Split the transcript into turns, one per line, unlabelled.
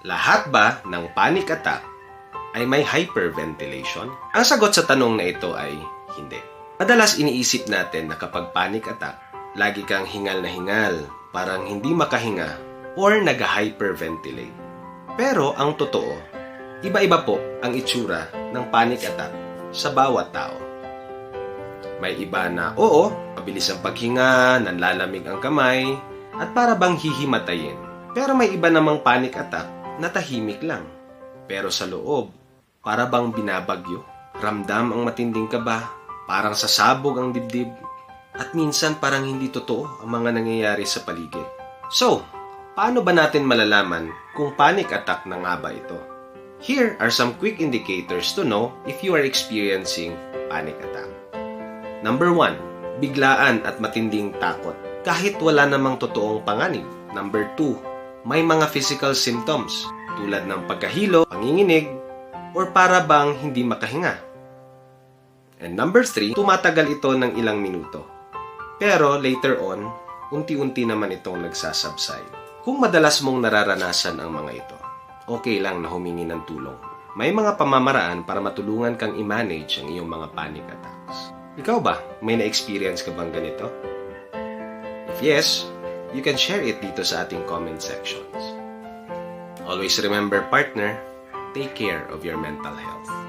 Lahat ba ng panic attack ay may hyperventilation? Ang sagot sa tanong na ito ay hindi. Madalas iniisip natin na kapag panic attack, lagi kang hingal na hingal, parang hindi makahinga, or nag-hyperventilate. Pero ang totoo, iba-iba po ang itsura ng panic attack sa bawat tao. May iba na oo, mabilis ang paghinga, nanlalamig ang kamay, at para bang hihimatayin. Pero may iba namang panic attack na tahimik lang. Pero sa loob, para bang binabagyo, ramdam ang matinding kaba, parang sasabog ang dibdib, at minsan parang hindi totoo ang mga nangyayari sa paligid. So, paano ba natin malalaman kung panic attack na nga ba ito? Here are some quick indicators to know if you are experiencing panic attack. Number 1, biglaan at matinding takot kahit wala namang totoong panganib. Number 2, may mga physical symptoms tulad ng pagkahilo, panginginig, or para bang hindi makahinga. And number 3, tumatagal ito ng ilang minuto. Pero later on, unti-unti naman itong nagsasubside. Kung madalas mong nararanasan ang mga ito, okay lang na humingi ng tulong. May mga pamamaraan para matulungan kang i-manage ang iyong mga panic attacks. Ikaw ba? May na-experience ka bang ganito? If yes, you can share it dito sa ating comment sections. Always remember, partner, take care of your mental health.